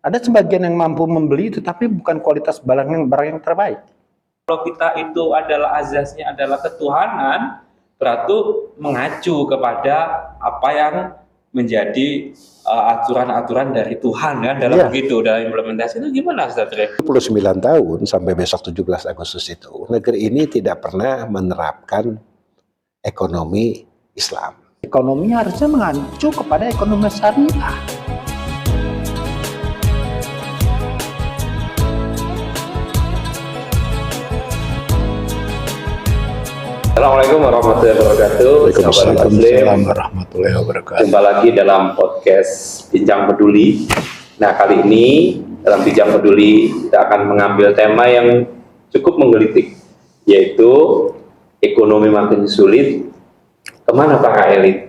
Ada sebagian yang mampu membeli, tetapi bukan kualitas barang yang terbaik. Kalau kita itu adalah azasnya adalah ketuhanan, berarti mengacu kepada apa yang menjadi aturan-aturan dari Tuhan kan dalam begitu, dalam implementasi itu gimana Ustaz? 29 tahun sampai besok 17 Agustus itu, negeri ini tidak pernah menerapkan ekonomi Islam. Ekonominya harusnya mengacu kepada ekonomi syariah. Assalamualaikum warahmatullahi wabarakatuh. Waalaikumsalam warahmatullahi wabarakatuh. Jumpa lagi dalam podcast Bincang Peduli. Nah, kali ini dalam Bincang Peduli kita akan mengambil tema yang cukup menggelitik, yaitu ekonomi makin sulit, kemana para elit?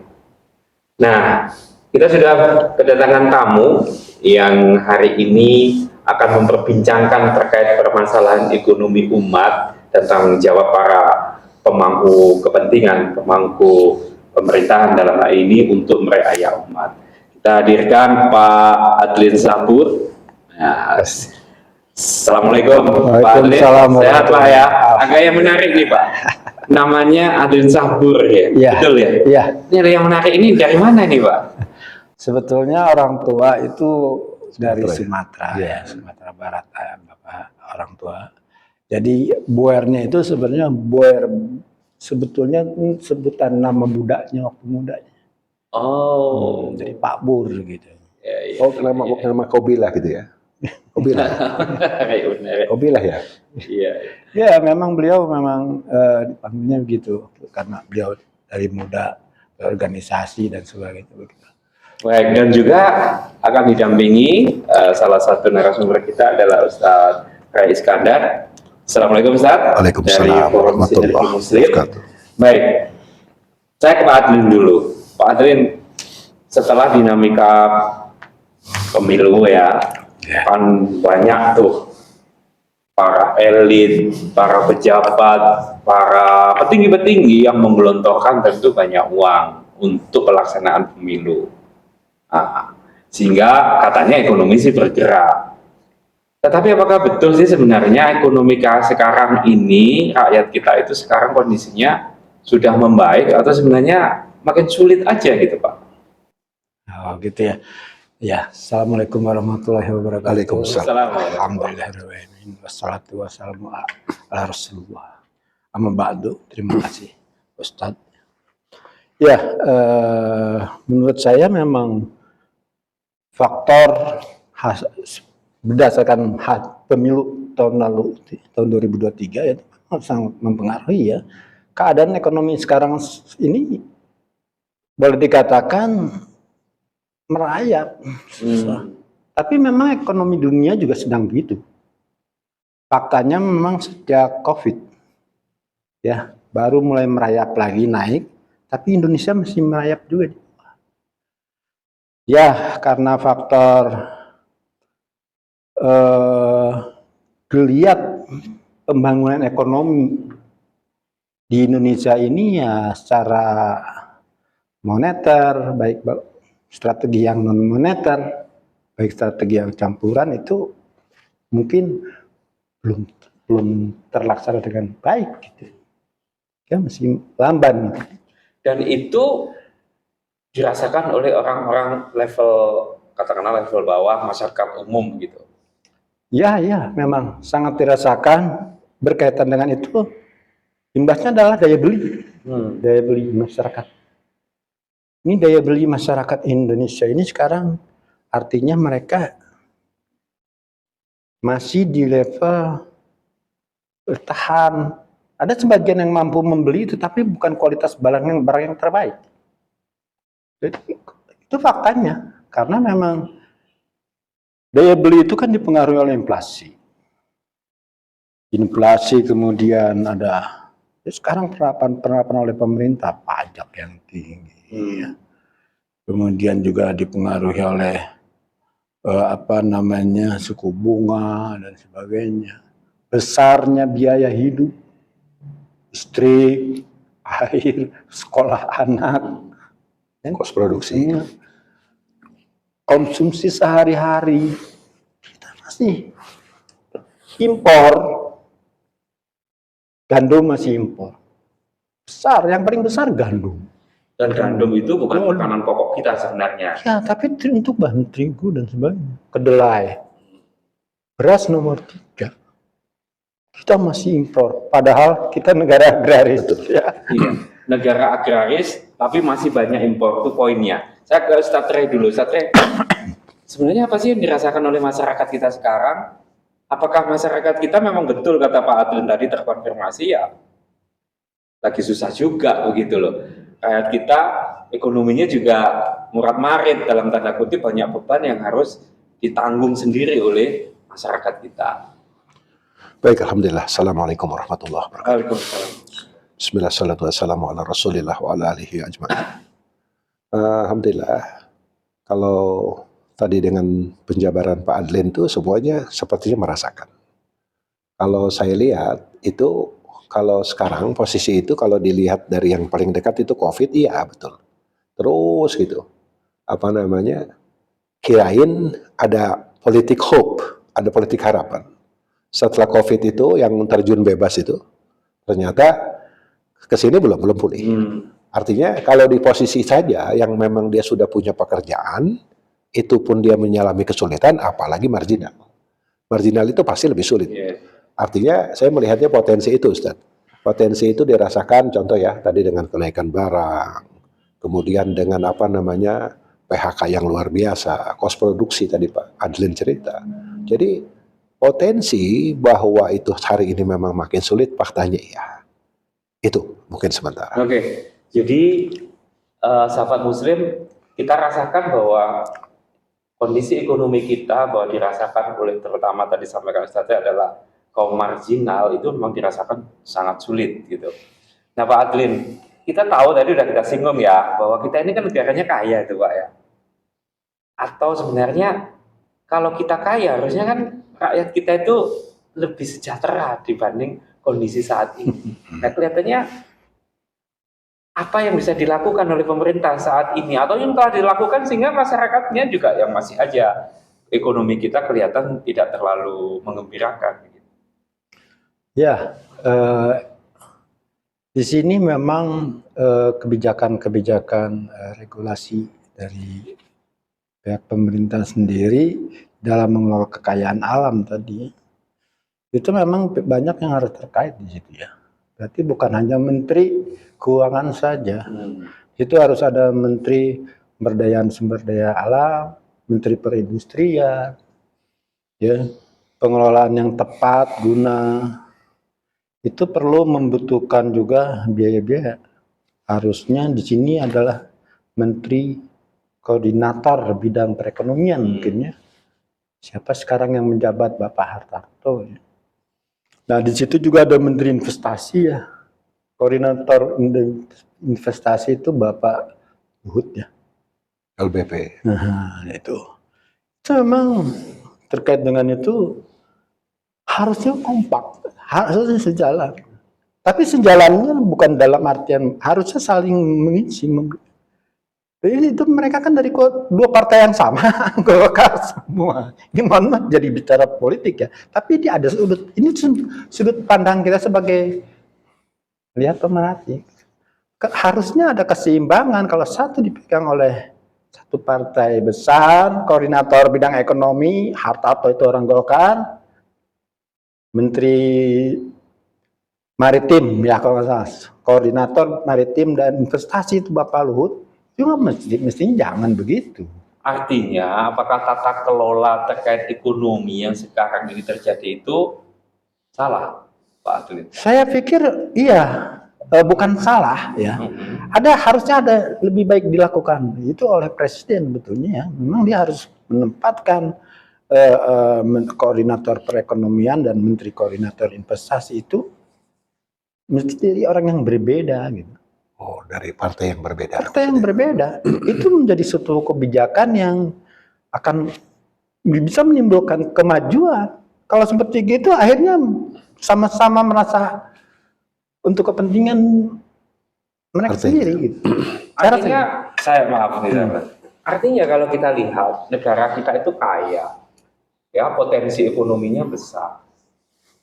Nah, kita sudah kedatangan tamu yang hari ini akan memperbincangkan terkait permasalahan ekonomi umat dan tanggung jawab para pemangku kepentingan, pemangku pemerintahan dalam hal ini untuk meraya umat. Kita hadirkan Pak Adlin Sabur. Nah, Assalamualaikum Pak Adlin. Sehat Pak ya? Agak yang menarik nih Pak. Namanya Adlin Sabur ya? Betul ya? Iya. Ini yang menarik ini dari mana nih Pak? Sebetulnya orang tua itu dari Sumatera, Sumatera Barat, Bapak orang tua. Jadi boernya itu sebenarnya boer, sebetulnya sebutan nama budaknya waktu mudanya. Oh, jadi Pak Bur gitu. Ya, oh, nama Kobilah gitu ya? Kobilah. Kobilah ya? Iya. Ya, memang beliau memang dipanggilnya begitu karena beliau dari muda organisasi dan sebagainya begitu. Baik, dan juga akan didampingi salah satu narasumber kita adalah Ustaz Rai Iskandar. Assalamualaikum Ustaz. Waalaikumsalam. Dari Forum Sinergi Muslim. Baik, saya ke Pak Adlin dulu. Pak Adlin, setelah dinamika pemilu ya, kan banyak tuh para elit, para pejabat, para petinggi-petinggi yang menggelontorkan tentu banyak uang untuk pelaksanaan pemilu. Nah, sehingga katanya ekonomi sih bergerak. Tetapi apakah betul sih sebenarnya ekonomi sekarang ini, rakyat kita itu sekarang kondisinya sudah membaik atau sebenarnya makin sulit aja gitu Pak? Oh gitu ya. Ya, Assalamualaikum warahmatullahi wabarakatuh. Waalaikumsalam. Alhamdulillahirrahmanirrahim. Wassalatu wassalamu ala Rasulullah. Amma ba'du. Terima kasih Ustadz. Ya, menurut saya memang faktor berdasarkan pemilu tahun lalu, tahun 2023 itu sangat mempengaruhi ya. Keadaan ekonomi sekarang ini boleh dikatakan merayap. Tapi memang ekonomi dunia juga sedang begitu. Faktanya memang sejak COVID ya baru mulai merayap lagi naik, tapi Indonesia masih merayap juga. Ya, karena faktor geliat pembangunan ekonomi di Indonesia ini ya secara moneter, baik strategi yang non moneter, baik strategi yang campuran itu mungkin belum terlaksana dengan baik gitu. Ya masih lamban. Dan itu dirasakan oleh orang-orang level, katakanlah level bawah, masyarakat umum gitu. Ya, memang sangat dirasakan. Berkaitan dengan itu, imbasnya adalah daya beli. Daya beli masyarakat. Ini daya beli masyarakat Indonesia ini sekarang artinya mereka masih di level bertahan. Ada sebagian yang mampu membeli, tetapi bukan kualitas barang yang terbaik. Jadi, itu faktanya. Karena memang daya beli itu kan dipengaruhi oleh inflasi. Inflasi kemudian ada sekarang penerapan oleh pemerintah pajak yang tinggi. Kemudian juga dipengaruhi oleh suku bunga dan sebagainya. Besarnya biaya hidup, listrik, air, sekolah anak, kos produksi. Konsumsi sehari-hari masih impor, gandum masih impor. Besar, yang paling besar gandum. Dan gandum itu bukan makanan pokok kita sebenarnya. Ya, tapi untuk bahan terigu dan sebagainya. Kedelai, beras nomor 3. Kita masih impor, padahal kita negara agraris. Ya. Iya, negara agraris, tapi masih banyak impor, itu poinnya. Saya ke Ustadz Ray dulu. Ustadz Ray, sebenarnya apa sih yang dirasakan oleh masyarakat kita sekarang? Apakah masyarakat kita memang betul kata Pak Adlin tadi terkonfirmasi ya? Lagi susah juga begitu loh. Kayak kita ekonominya juga murad marid, dalam tanda kutip banyak beban yang harus ditanggung sendiri oleh masyarakat kita. Baik, alhamdulillah. Assalamualaikum warahmatullahi wabarakatuh. Waalaikumsalam. Bismillah, salatu wassalamu ala rasulillah wa ala alihi ajma'in. Alhamdulillah, kalau tadi dengan penjabaran Pak Adlin itu semuanya sepertinya merasakan. Kalau saya lihat itu, kalau sekarang posisi itu kalau dilihat dari yang paling dekat itu COVID, iya betul. Terus gitu, apa namanya, kirain ada politik hope, ada politik harapan. Setelah COVID itu yang terjun bebas itu, ternyata kesini belum pulih. Artinya kalau di posisi saja yang memang dia sudah punya pekerjaan, itu pun dia mengalami kesulitan, apalagi marginal. Marginal itu pasti lebih sulit. Artinya saya melihatnya potensi itu, Ustaz. Potensi itu dirasakan, contoh ya, tadi dengan kenaikan barang, kemudian dengan apa namanya PHK yang luar biasa, kos produksi tadi Pak Adlin cerita. Jadi potensi bahwa itu hari ini memang makin sulit, faktanya iya. Itu mungkin sementara. Oke, jadi sahabat muslim, kita rasakan bahwa kondisi ekonomi kita bahwa dirasakan oleh terutama tadi sampaikan Ustaz adalah kaum marginal itu memang dirasakan sangat sulit gitu. Nah Pak Adlin, kita tahu tadi udah kita singgung ya bahwa kita ini kan negaranya kaya itu Pak ya. Atau sebenarnya kalau kita kaya harusnya kan rakyat kita itu lebih sejahtera dibanding kondisi saat ini. Nah kelihatannya apa yang bisa dilakukan oleh pemerintah saat ini atau yang telah dilakukan sehingga masyarakatnya juga yang masih aja ekonomi kita kelihatan tidak terlalu mengembirakan. Ya, di sini memang kebijakan-kebijakan regulasi dari pihak pemerintah sendiri dalam mengelola kekayaan alam tadi itu memang banyak yang harus terkait di situ ya. Berarti bukan hanya Menteri Keuangan saja, itu harus ada Menteri Pemberdayaan Sumber Daya Alam, Menteri Perindustrian, ya, pengelolaan yang tepat guna. Itu perlu membutuhkan juga biaya-biaya. Harusnya di sini adalah Menteri Koordinator bidang perekonomian mungkin ya. Siapa sekarang yang menjabat Bapak Hartarto ya. Nah di situ juga ada Menteri Investasi ya. Koordinator investasi itu Bapak Luhut ya. LBP. Nah itu memang terkait dengan itu harusnya kompak. Harusnya sejalan. Tapi sejalannya bukan dalam artian harusnya saling mengisi. Jadi itu mereka kan dari dua partai yang sama, Golkar semua. Ini mohon maaf jadi bicara politik ya. Tapi ini ada sudut pandang kita sebagai lihat pemerhati. Harusnya ada keseimbangan kalau satu dipegang oleh satu partai besar, koordinator bidang ekonomi, Hartarto itu orang Golkar. Menteri Maritim ya kalau nggak salah, koordinator maritim dan investasi itu Bapak Luhut, juga mestinya jangan begitu. Artinya, apakah tata kelola terkait ekonomi yang sekarang ini terjadi itu salah, Pak Adlin? Saya pikir iya, bukan salah ya. Harusnya ada lebih baik dilakukan itu oleh Presiden betulnya ya. Memang dia harus menempatkan koordinator perekonomian dan menteri koordinator investasi itu mesti jadi orang yang berbeda gitu. Oh, dari partai yang berbeda. Partai yang berbeda itu menjadi suatu kebijakan yang akan bisa menimbulkan kemajuan. Kalau seperti gitu akhirnya sama-sama merasa untuk kepentingan mereka sendiri gitu. Artinya saya maaf nih, artinya kalau kita lihat negara kita itu kaya. ya potensi ekonominya besar.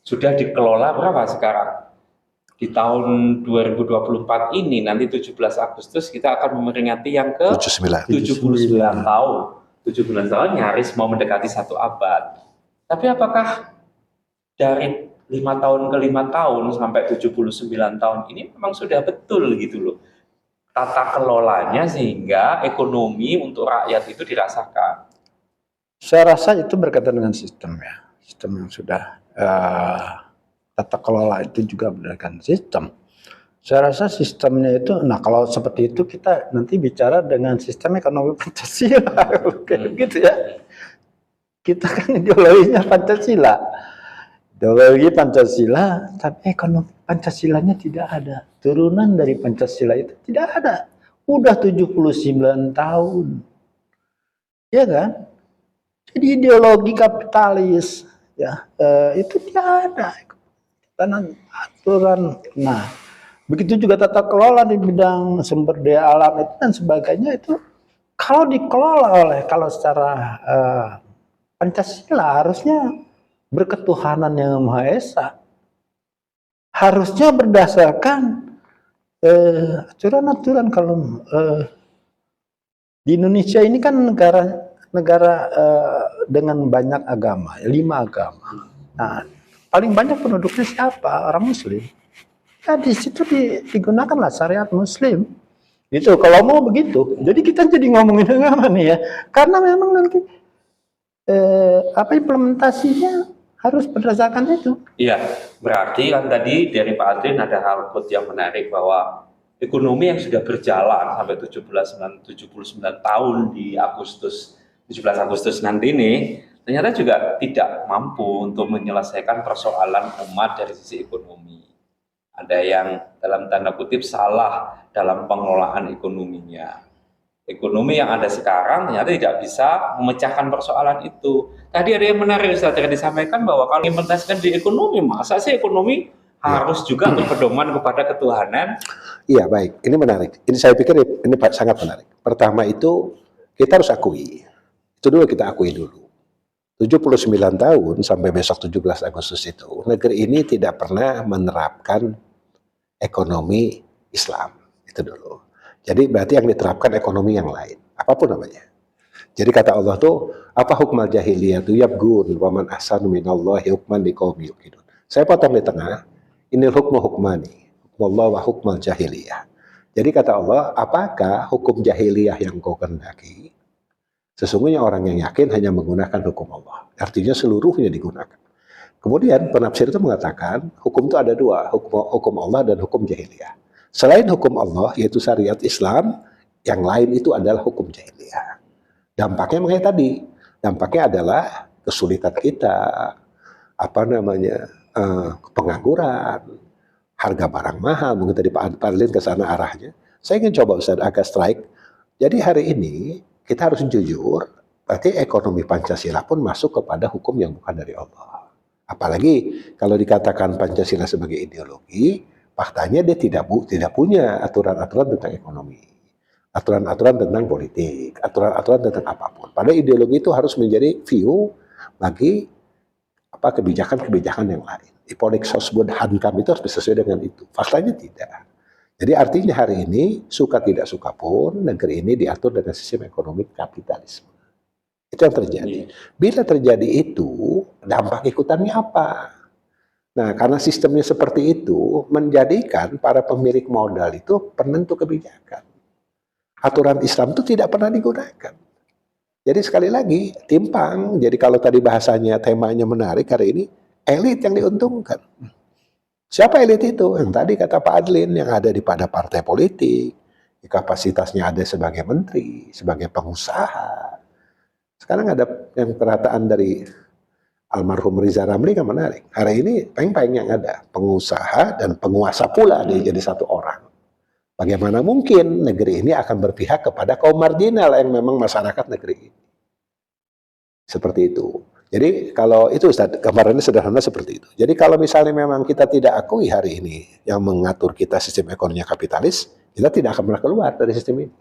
Sudah dikelola berapa sekarang? Di tahun 2024 ini, nanti 17 Agustus kita akan memperingati yang ke 79 tahun. 79 tahun nyaris mau mendekati 1 abad. Tapi apakah dari 5 tahun ke 5 tahun sampai 79 tahun ini memang sudah betul gitu loh tata kelolanya sehingga ekonomi untuk rakyat itu dirasakan? Saya rasa itu berkaitan dengan sistem ya. Sistem yang sudah tata kelola itu juga berdasarkan sistem. Saya rasa sistemnya itu, nah kalau seperti itu kita nanti bicara dengan sistem ekonomi Pancasila, kayak gitu ya. Kita kan ideologinya Pancasila. Ideologi Pancasila, tapi ekonomi Pancasilanya tidak ada. Turunan dari Pancasila itu tidak ada. Udah 79 tahun. Ya kan? Jadi ideologi kapitalis ya itu tidak ada. Aturan. Nah, begitu juga tata kelola di bidang sumber daya alam itu dan sebagainya itu kalau dikelola kalau secara Pancasila harusnya berketuhanan yang Maha Esa. Harusnya berdasarkan aturan-aturan kalau di Indonesia ini kan negara dengan banyak agama, 5 agama. Nah, paling banyak penduduknya siapa? Orang Muslim. Ya di situ digunakanlah syariat Muslim. Itu kalau mau begitu. Jadi kita jadi ngomongin agama nih ya. Karena memang nanti implementasinya harus berdasarkan itu. Iya, berarti kan tadi dari Pak Adrin ada hal yang menarik bahwa ekonomi yang sudah berjalan sampai 79 tahun di 17 Agustus nanti ini ternyata juga tidak mampu untuk menyelesaikan persoalan umat dari sisi ekonomi. Ada yang dalam tanda kutip salah dalam pengelolaan ekonominya. Ekonomi yang ada sekarang ternyata tidak bisa memecahkan persoalan itu. Tadi ada yang menarik Ustaz yang disampaikan bahwa kalau implementasikan di ekonomi, masa sih ekonomi harus juga berpedoman kepada ketuhanan? Iya, baik. Ini menarik. Ini saya pikir ini sangat menarik. Pertama itu kita harus akui. Itu dulu kita akui dulu. 79 tahun sampai besok 17 Agustus itu, negeri ini tidak pernah menerapkan ekonomi Islam. Itu dulu. Jadi berarti yang diterapkan ekonomi yang lain, apapun namanya. Jadi kata Allah tuh, apa hukmal jahiliyah tuh yabgun wa man ahsanu minallahi hukman liqaumin yuqinun. Saya potong di tengah, inil hukmu hukmani, hukmallah wa hukmal jahiliyah. Jadi kata Allah, apakah hukum jahiliyah yang kau kehendaki? Sesungguhnya orang yang yakin hanya menggunakan hukum Allah. Artinya seluruhnya digunakan. Kemudian penafsir itu mengatakan, hukum itu ada 2, hukum Allah dan hukum jahiliyah. Selain hukum Allah, yaitu syariat Islam, yang lain itu adalah hukum jahiliyah. Dampaknya makanya tadi, dampaknya adalah kesulitan kita, pengangguran, harga barang mahal, mungkin tadi Pak Adlin ke sana arahnya. Saya ingin coba Ustaz agak strike. Jadi hari ini kita harus jujur, berarti ekonomi Pancasila pun masuk kepada hukum yang bukan dari Allah. Apalagi kalau dikatakan Pancasila sebagai ideologi, faktanya dia tidak punya aturan-aturan tentang ekonomi, aturan-aturan tentang politik, aturan-aturan tentang apapun. Pada ideologi itu harus menjadi view bagi kebijakan-kebijakan yang lain. Di Politik Sosbud Hankam itu harus sesuai dengan itu. Faktanya tidak. Jadi artinya hari ini suka tidak suka pun negeri ini diatur dengan sistem ekonomi kapitalisme. Itu yang terjadi. Bila terjadi itu, dampak ikutannya apa? Nah, karena sistemnya seperti itu, menjadikan para pemilik modal itu penentu kebijakan. Aturan Islam itu tidak pernah digunakan. Jadi sekali lagi, timpang. Jadi kalau tadi bahasanya, temanya menarik hari ini, elit yang diuntungkan. Siapa elit itu? Yang tadi kata Pak Adlin, yang ada pada partai politik, kapasitasnya ada sebagai menteri, sebagai pengusaha. Sekarang ada yang perataan dari almarhum Riza Ramli kan menarik. Hari ini peng-peng yang ada, pengusaha dan penguasa pula dia jadi satu orang. Bagaimana mungkin negeri ini akan berpihak kepada kaum marginal yang memang masyarakat negeri ini. Seperti itu. Jadi kalau itu Ustaz, gambarannya sederhana seperti itu. Jadi kalau misalnya memang kita tidak akui hari ini yang mengatur kita sistem ekonomi kapitalis, kita tidak akan pernah keluar dari sistem ini.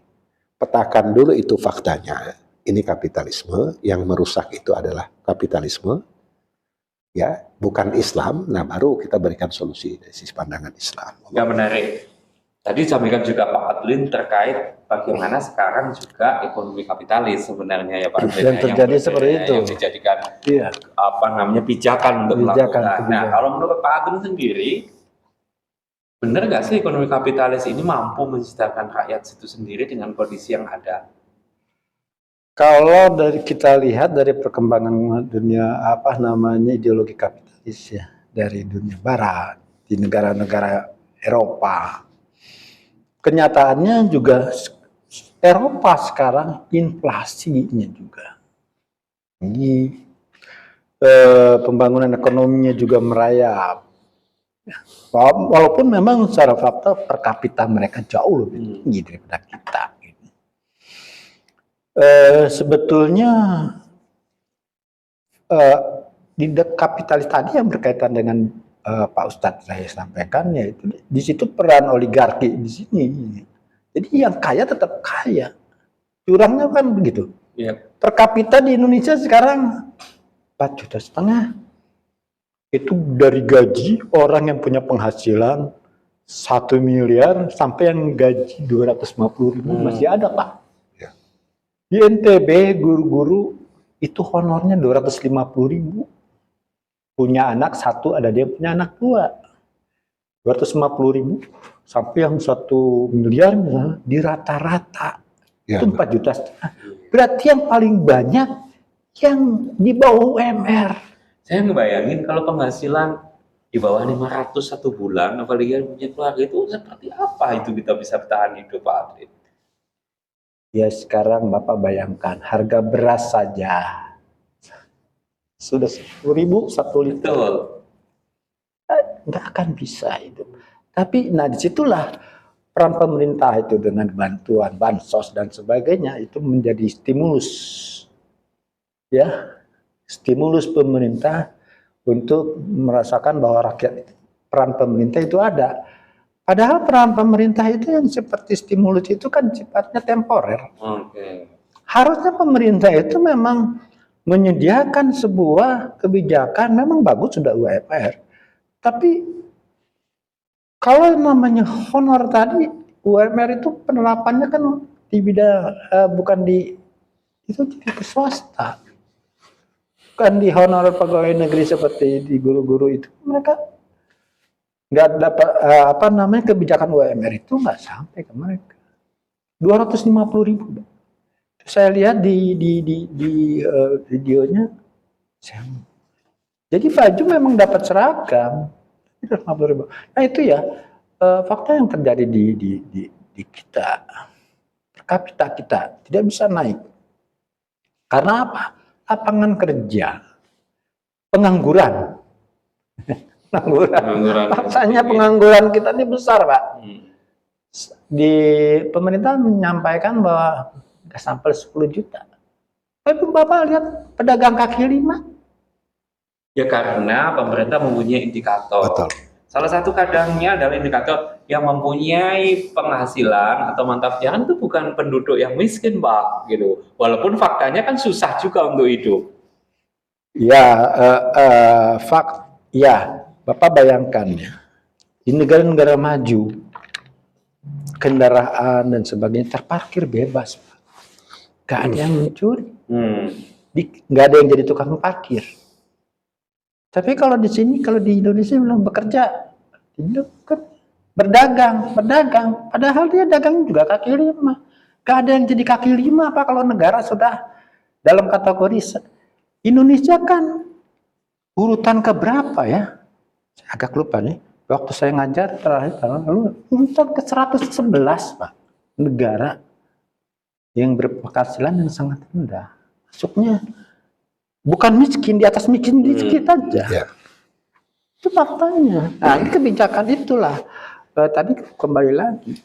Petakan dulu itu faktanya. ini kapitalisme, yang merusak itu adalah kapitalisme, ya, bukan Islam. Nah, baru kita berikan solusi dari sisi pandangan Islam. Ya, menarik. Tadi disampaikan juga Pak Adlin terkait bagaimana sekarang juga ekonomi kapitalis sebenarnya ya Pak Adlin. Yang terjadi seperti itu. Yang dijadikan Iya. pijakan untuk Pijakan, melakukan. Nah, kalau menurut Pak Adlin sendiri, benar nggak sih ekonomi kapitalis ini mampu mensejahterakan rakyat itu sendiri dengan kondisi yang ada? Kalau kita lihat dari perkembangan dunia ideologi kapitalis ya dari dunia barat di negara-negara Eropa, kenyataannya juga Eropa sekarang inflasinya juga ini pembangunan ekonominya juga merayap. Walaupun memang secara fakta per kapita mereka jauh lebih tinggi daripada kita. Sebetulnya di kapitalis tadi yang berkaitan dengan Pak Ustadz saya sampaikan, yaitu di situ peran oligarki di sini. Jadi yang kaya tetap kaya, curangnya kan begitu. Yep. Per kapita di Indonesia sekarang 4,5 juta. Itu dari gaji orang yang punya penghasilan 1 miliar sampai yang gaji 250.000 masih ada Pak. Di NTB guru-guru itu honornya 250.000. Punya anak satu, ada dia punya anak dua. 250.000 sampai yang 1 miliar misalnya, di rata-rata itu 4,5 juta. Berarti yang paling banyak yang di bawah UMR. Saya ngebayangin kalau penghasilan di bawah 500 satu bulan, apalagi yang punya keluarga, itu seperti apa itu kita bisa bertahan hidup Pak Adlin? Ya sekarang Bapak bayangkan harga beras saja sudah 10.000 1 liter. Betul. Nggak akan bisa itu. Tapi disitulah peran pemerintah itu dengan bantuan, bansos dan sebagainya itu menjadi stimulus. Ya, stimulus pemerintah untuk merasakan bahwa peran pemerintah itu ada. Padahal peran pemerintah itu yang seperti stimulus itu kan sifatnya temporer. Oke. Harusnya pemerintah itu memang menyediakan sebuah kebijakan, memang bagus sudah UMR. Tapi kalau namanya honor tadi, UMR itu penerapannya kan di bidang bukan di itu ke swasta. Bukan di honor pegawai negeri seperti di guru-guru itu, mereka nggak dapat kebijakan UMR itu nggak sampai ke mereka. 250.000. Saya lihat di videonya. Jadi baju memang dapat seragam. 250.000. Nah itu ya fakta yang terjadi di kita. Per kapita kita tidak bisa naik. Karena apa? Lapangan kerja, pengangguran. Faktanya pengangguran kita ini besar, Pak. Di pemerintah menyampaikan bahwa nggak sampai 10 juta. Tapi Bapak lihat pedagang kaki lima. Ya karena pemerintah mempunyai indikator. Betul. Salah satu kadangnya adalah indikator yang mempunyai penghasilan atau mata pencaharian itu bukan penduduk yang miskin, Pak, gitu. Walaupun faktanya kan susah juga untuk hidup. Ya, Bapak bayangkan ya, di negara-negara maju, kendaraan dan sebagainya terparkir bebas, Pak. Gak ada yang mencuri, gak ada yang jadi tukang parkir. Tapi kalau di sini, kalau di Indonesia bilang bekerja, berdagang, padahal dia dagang juga kaki lima. Gak ada yang jadi kaki lima, Pak, kalau negara sudah dalam kategori. Indonesia kan urutan keberapa ya? Saya agak lupa nih. Waktu saya ngajar terakhir lalu urutan ke 111, Pak. Negara yang berpenghasilan yang sangat rendah. Masuknya bukan miskin, di atas miskin dikit aja. Ya. Itu faktanya. Nah, ini kebijakan itulah. Tadi kembali lagi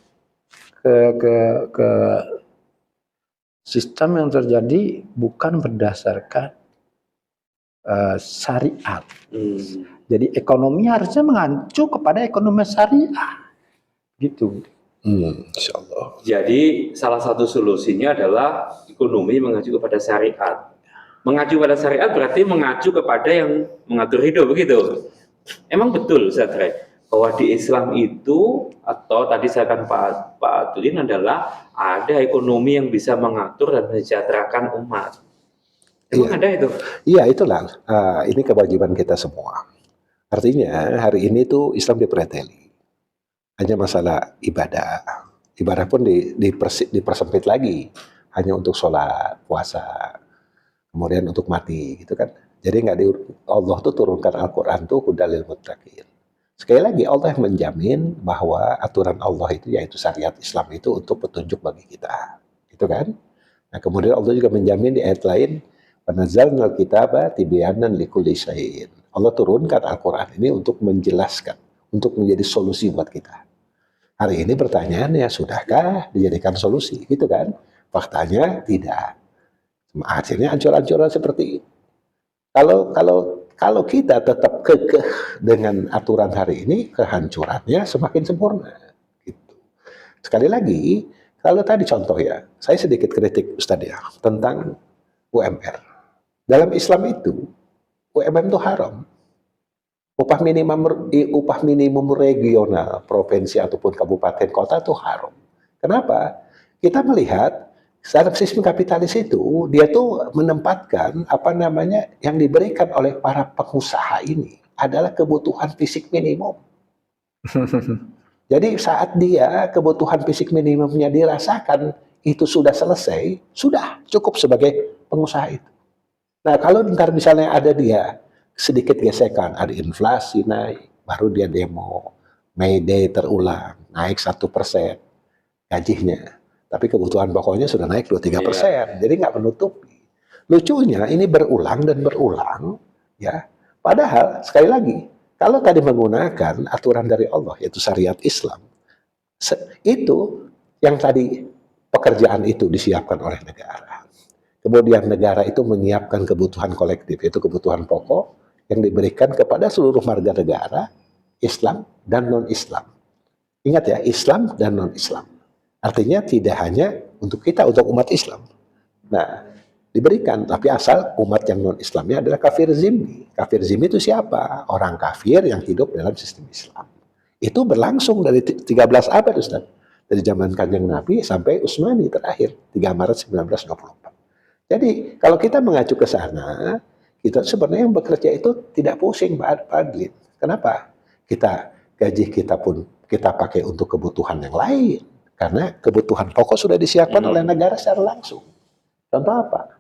ke sistem yang terjadi bukan berdasarkan syariat. Jadi ekonomi harusnya mengacu kepada ekonomi syariah, gitu. Insya Allah. Jadi salah satu solusinya adalah ekonomi mengacu kepada syariat. Mengacu pada syariat berarti mengacu kepada yang mengatur hidup, begitu. Emang betul Ustaz Ray, bahwa di Islam itu, atau tadi saya kan Pak Adlin, adalah ada ekonomi yang bisa mengatur dan mensejahterakan umat. Emang ada itu? Iya, itulah. Ini kewajiban kita semua. Artinya hari ini tuh Islam dipreteli. Hanya masalah ibadah. Ibadah pun dipersempit lagi. Hanya untuk sholat, puasa, kemudian untuk mati, gitu kan. Jadi Allah tuh turunkan Al-Quran tuh hudalil muttaqin. Sekali lagi Allah yang menjamin bahwa aturan Allah itu, yaitu syariat Islam itu, untuk petunjuk bagi kita, gitu kan. Nah kemudian Allah juga menjamin di ayat lain, "Wanazzalnal kitaba tibyanan likulli syai'in." Allah turunkan Al-Quran ini untuk menjelaskan, untuk menjadi solusi buat kita. Hari ini pertanyaannya, sudahkah dijadikan solusi, gitu kan? Faktanya tidak. Akhirnya ancur-ancuran seperti itu. Kalau kita tetap kekeh dengan aturan hari ini, kehancurannya semakin sempurna. Gitu. Sekali lagi, kalau tadi contoh ya, saya sedikit kritik Ustadz ya, tentang UMR. Dalam Islam itu, UMR itu haram. Upah minimum regional, provinsi ataupun kabupaten kota itu haram. Kenapa? Kita melihat dalam sistem kapitalis itu, dia tuh menempatkan yang diberikan oleh para pengusaha ini adalah kebutuhan fisik minimum. Jadi saat dia kebutuhan fisik minimumnya dirasakan, itu sudah selesai, sudah cukup sebagai pengusaha itu. Nah kalau ntar misalnya ada dia sedikit gesekan, ada inflasi naik, baru dia demo, May Day terulang, naik 1% gajinya. Tapi kebutuhan pokoknya sudah naik 2-3%, jadi nggak menutupi. Lucunya ini berulang dan berulang, ya. Padahal sekali lagi, kalau tadi menggunakan aturan dari Allah, yaitu syariat Islam, itu yang tadi pekerjaan itu disiapkan oleh negara. Kemudian negara itu menyiapkan kebutuhan kolektif, yaitu kebutuhan pokok yang diberikan kepada seluruh warga negara, Islam dan non-Islam. Ingat ya, Islam dan non-Islam. Artinya tidak hanya untuk kita, untuk umat Islam. Nah, diberikan, tapi asal umat yang non-Islamnya adalah kafir zimmi. Kafir zimmi itu siapa? Orang kafir yang hidup dalam sistem Islam. Itu berlangsung dari 13 abad, Ustaz. Dari zaman Kanjeng Nabi sampai Utsmani terakhir, 3 Maret 1924. Jadi, kalau kita mengacu ke sana, kita sebenarnya yang bekerja itu tidak pusing, Pak Adlin. Kenapa? Gaji kita pun kita pakai untuk kebutuhan yang lain. Karena kebutuhan pokok sudah disiapkan oleh negara secara langsung. Contoh apa?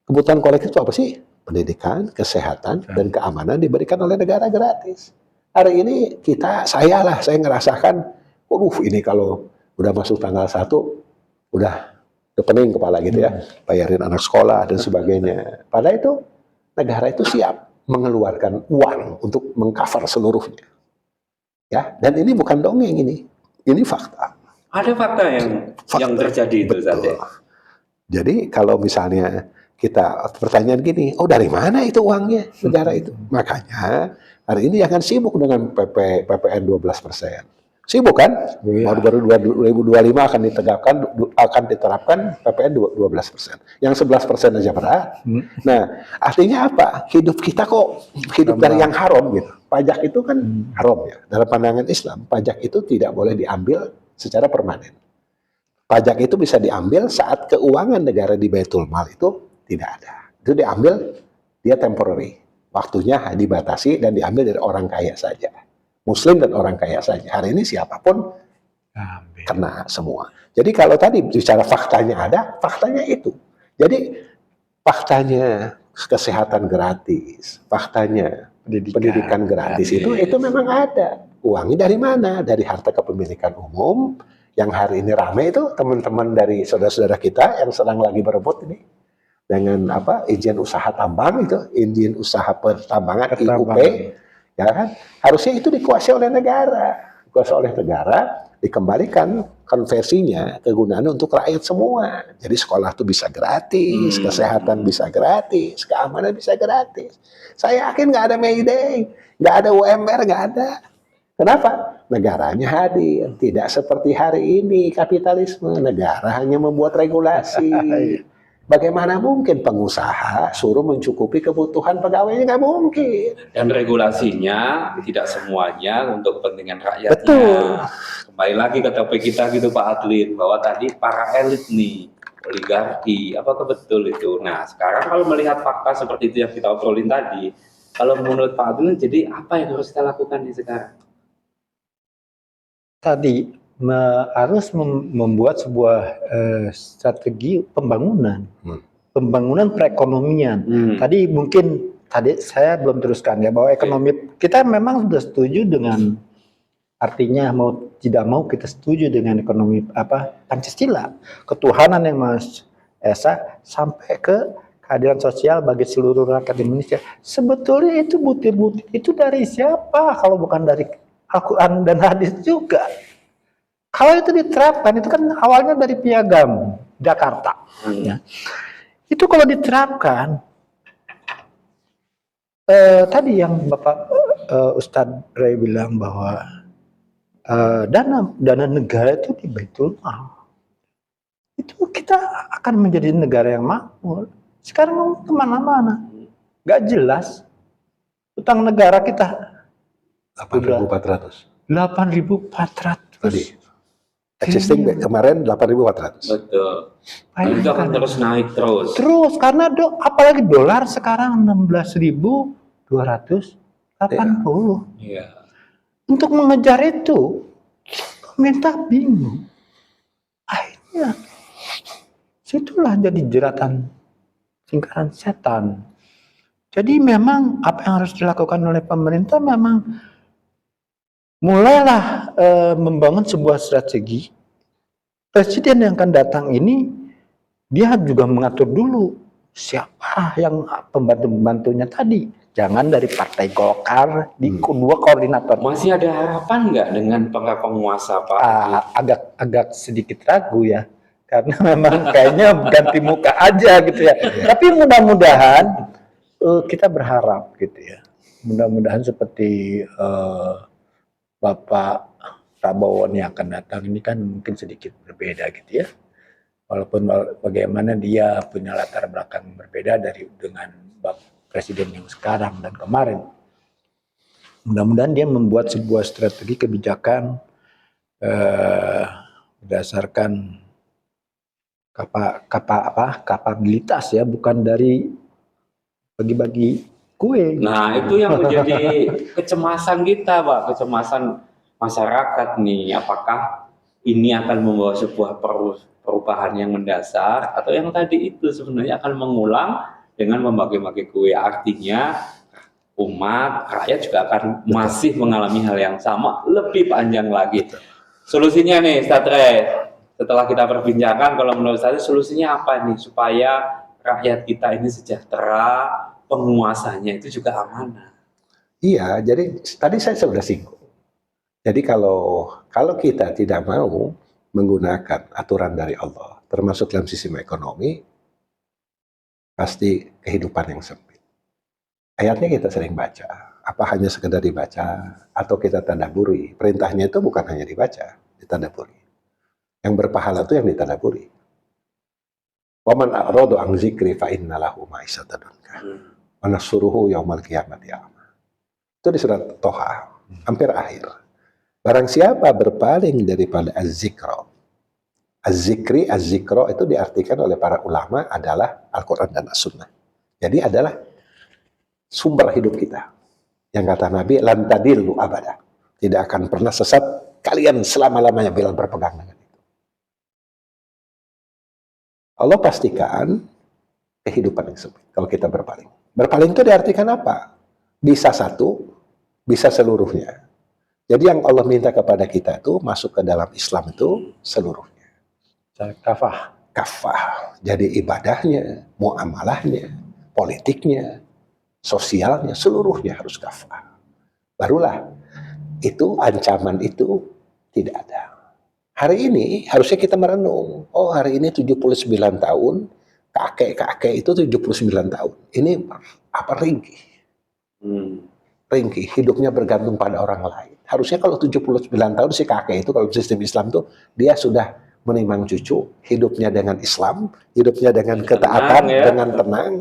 Kebutuhan kolektif itu apa sih? Pendidikan, kesehatan, dan keamanan diberikan oleh negara gratis. Hari ini saya ngerasakan, ini kalau udah masuk tanggal 1, udah pening kepala gitu ya, bayarin anak sekolah dan sebagainya. Padahal itu, negara itu siap mengeluarkan uang untuk mengcover seluruhnya. Ya, dan ini bukan dongeng ini fakta. Ada fakta yang terjadi itu saja. Jadi kalau misalnya kita pertanyaan gini, dari mana itu uangnya negara itu? Makanya hari ini jangan sibuk dengan PPN 12%. Sibuk kan? Ya. Baru 2025 akan diterapkan PPN 12%. Yang 11% aja berat. Nah, artinya apa? Hidup kita kok hidup dari yang haram gitu. Pajak itu kan haram ya. Dalam pandangan Islam, pajak itu tidak boleh diambil secara permanen. Pajak itu bisa diambil saat keuangan negara di Baitul Mal itu tidak ada. Itu diambil, dia temporary. Waktunya dibatasi dan diambil dari orang kaya saja. Muslim dan orang kaya saja. Hari ini siapapun kena semua. Jadi kalau tadi bicara faktanya ada, faktanya itu. Jadi faktanya kesehatan gratis, faktanya pendidikan gratis itu memang ada. Uangnya dari mana? Dari harta kepemilikan umum yang hari ini ramai itu teman-teman dari saudara-saudara kita yang sedang lagi berebut ini dengan izin usaha tambang itu, izin usaha pertambangan IUP, ya kan? Harusnya itu dikuasai oleh negara, dikembalikan konversinya kegunaannya untuk rakyat semua. Jadi sekolah itu bisa gratis, kesehatan bisa gratis, keamanan bisa gratis. Saya yakin nggak ada May Day, nggak ada UMR, nggak ada. Kenapa? Negaranya hadir. Tidak seperti hari ini kapitalisme. Negara hanya membuat regulasi. Bagaimana mungkin pengusaha suruh mencukupi kebutuhan pegawainya? Nggak mungkin. Dan regulasinya tidak semuanya untuk kepentingan rakyatnya. Betul. Kembali lagi ke topik kita gitu Pak Adlin, bahwa tadi para elit nih, oligarki, apakah betul itu? Nah sekarang kalau melihat fakta seperti itu yang kita obrolin tadi, kalau menurut Pak Adlin, jadi apa yang harus kita lakukan nih sekarang? Tadi harus membuat sebuah strategi pembangunan, pembangunan perekonomian. Tadi mungkin saya belum teruskan ya bahwa ekonomi kita memang sudah setuju dengan, artinya mau tidak mau kita setuju dengan ekonomi Pancasila, ketuhanan yang Maha Esa sampai ke keadilan sosial bagi seluruh rakyat Indonesia. Sebetulnya itu butir-butir itu dari siapa kalau bukan dari Al-Quran dan hadis juga. Kalau itu diterapkan, itu kan awalnya dari Piagam Jakarta. Ya. Itu kalau diterapkan, tadi yang Bapak Ustadz Ray bilang bahwa dana negara itu di Baitul Mal, itu kita akan menjadi negara yang makmur. Sekarang kemana-mana, nggak jelas utang negara kita 8.400. 8.400. Tadi. Existing kemarin 8.400. Betul. Itu akan terus naik terus. Terus karena apalagi dolar sekarang 16.280. Iya. Untuk mengejar itu, pemerintah bingung. Akhirnya, situlah jadi jeratan lingkaran setan. Jadi memang apa yang harus dilakukan oleh pemerintah memang mulailah membangun sebuah strategi. Presiden yang akan datang ini, dia juga mengatur dulu siapa yang pembantu-pembantunya tadi. Jangan dari Partai Golkar, di kedua koordinator. Masih ada harapan nggak dengan para penguasa Pak? Agak sedikit ragu ya, karena memang kayaknya ganti muka aja gitu ya. Tapi mudah-mudahan kita berharap gitu ya. Mudah-mudahan seperti Bapak Prabowo yang akan datang ini kan mungkin sedikit berbeda gitu ya. Walaupun bagaimana dia punya latar belakang berbeda dengan Bapak Presiden yang sekarang dan kemarin. Mudah-mudahan dia membuat sebuah strategi kebijakan berdasarkan kapabilitas ya, bukan dari bagi-bagi kue. Nah, itu yang menjadi kecemasan kita, Pak, kecemasan masyarakat nih. Apakah ini akan membawa sebuah perubahan yang mendasar atau yang tadi itu sebenarnya akan mengulang dengan membagi-bagi kue? Artinya umat, rakyat juga akan masih mengalami hal yang sama, lebih panjang lagi. Solusinya nih, Ustadz Ray, setelah kita perbincangkan, kalau menurut saya solusinya apa nih supaya rakyat kita ini sejahtera, penguasanya itu juga amanah? Iya, jadi tadi saya sudah singgung. Jadi kalau kita tidak mau menggunakan aturan dari Allah, termasuk dalam sistem ekonomi, pasti kehidupan yang sempit. Ayatnya kita sering baca, apa hanya sekedar dibaca atau kita tadabburi. Perintahnya itu bukan hanya dibaca, ditadabburi. Yang berpahala itu yang ditadabburi. Wa man a'rada an dzikri fa inna lahu ma'isatan danka. Wa nahsyuruhu yaumal qiyamati a'ma. Itu di surat Toha, hampir akhir. Barang siapa berpaling daripada az-zikra. Az-zikri, az-zikra itu diartikan oleh para ulama adalah Al-Quran dan As-Sunnah. Jadi adalah sumber hidup kita. Yang kata Nabi, lan tadillu abada. Tidak akan pernah sesat kalian selama-lamanya bila berpegang dengan itu. Allah pastikan kehidupan yang sempit kalau kita berpaling. Berpaling itu diartikan apa? Bisa satu, bisa seluruhnya. Jadi yang Allah minta kepada kita itu masuk ke dalam Islam itu seluruhnya. Kafah. Jadi ibadahnya, muamalahnya, politiknya, sosialnya, seluruhnya harus kafah. Barulah itu ancaman itu tidak ada. Hari ini harusnya kita merenung. Oh, hari ini 79 tahun, kakek-kakek itu 79 tahun. Ini apa ringkih? Ringkih, hidupnya bergantung pada orang lain. Harusnya kalau 79 tahun si kakek itu kalau sistem Islam tuh dia sudah menimang cucu, hidupnya dengan Islam, hidupnya dengan ketaatan, Tenang, ya. dengan tenang,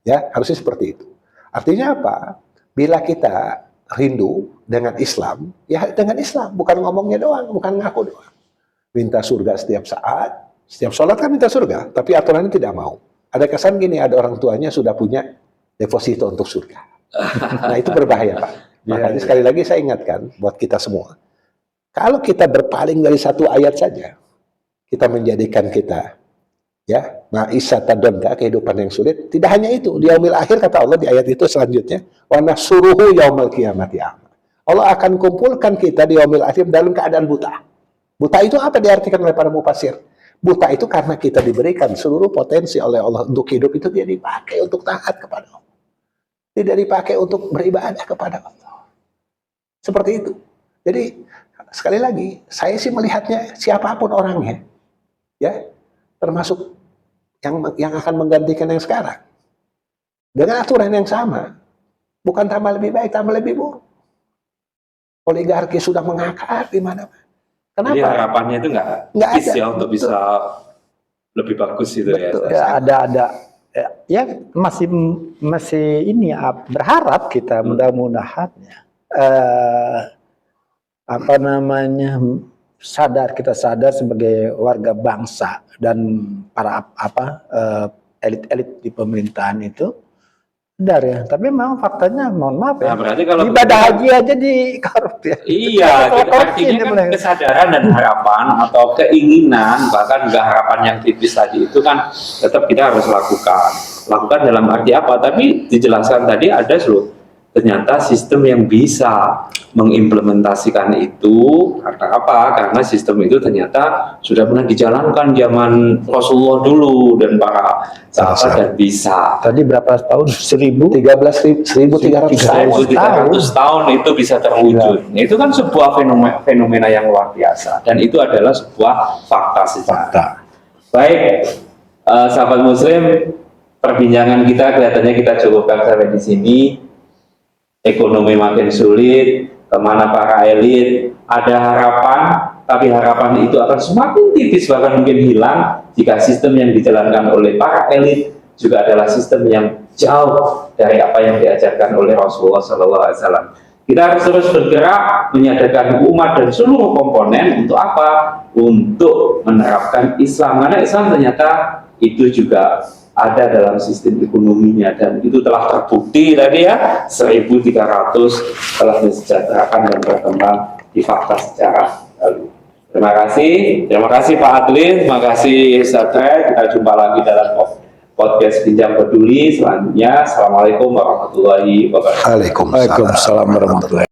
ya harusnya seperti itu. Artinya apa? Bila kita rindu dengan Islam, ya dengan Islam, bukan ngomongnya doang, bukan ngaku doang. Minta surga setiap saat, setiap sholat kan minta surga, tapi aturannya tidak mau. Ada kesan gini, ada orang tuanya sudah punya deposito untuk surga. Nah itu berbahaya Pak. Makanya sekali lagi saya ingatkan buat kita semua, kalau kita berpaling dari satu ayat saja, kita menjadikan kita ya ma'isatan donka, kehidupan yang sulit. Tidak hanya itu, di yaumil akhir kata Allah di ayat itu selanjutnya, wa nasuruhu yaumal qiyamati a'ma. Allah akan kumpulkan kita di yaumil akhir dalam keadaan buta. Buta itu apa diartikan oleh para mufassir? Buta itu karena kita diberikan seluruh potensi oleh Allah untuk hidup itu dia dipakai untuk taat kepada Allah. Tidak dipakai untuk beribadah kepada Allah. Seperti itu. Jadi sekali lagi, saya sih melihatnya siapapun orangnya, ya, termasuk yang akan menggantikan yang sekarang, dengan aturan yang sama, bukan tambah lebih baik, tambah lebih buruk. Oligarki sudah mengakar di mana-mana. Kenapa? Jadi harapannya itu nggak ada ya untuk bisa lebih bagus itu Betul. ya. ada ya masih ini berharap kita mudah-mudahan ya. Apa namanya kita sadar sebagai warga bangsa dan para elit-elit di pemerintahan itu sadar ya. Tapi memang faktanya mohon maaf ya. Nah, berarti kalau ibadah haji aja di korup ya. Iya, artinya kan kesadaran dan harapan atau keinginan, bahkan juga harapan yang tipis tadi itu kan tetap kita harus lakukan dalam arti apa? Tapi dijelaskan tadi ada ternyata sistem yang bisa mengimplementasikan itu karena apa? Karena sistem itu ternyata sudah pernah dijalankan zaman Rasulullah dulu dan para sahabat dan bisa. Tadi berapa tahun? 13.300 tahun itu bisa terwujud. Itu kan sebuah fenomena yang luar biasa dan itu adalah sebuah fakta sejarah. Baik, sahabat Muslim, perbincangan kita kelihatannya kita cukupkan sampai di sini. Ekonomi makin sulit, kemana para elit, ada harapan, tapi harapan itu akan semakin tipis, bahkan mungkin hilang jika sistem yang dijalankan oleh para elit juga adalah sistem yang jauh dari apa yang diajarkan oleh Rasulullah SAW. Kita harus terus bergerak, menyadarkan umat dan seluruh komponen untuk apa? Untuk menerapkan Islam, karena Islam ternyata itu juga ada dalam sistem ekonominya dan itu telah terbukti tadi ya 1300 telah disejahterakan dan berkembang di fakta sejarah lalu. Terima kasih Pak Adlin, terima kasih Ustadz. Kita jumpa lagi dalam podcast Bincang Peduli selanjutnya. Assalamualaikum warahmatullahi wabarakatuh. Waalaikumsalam warahmatullahi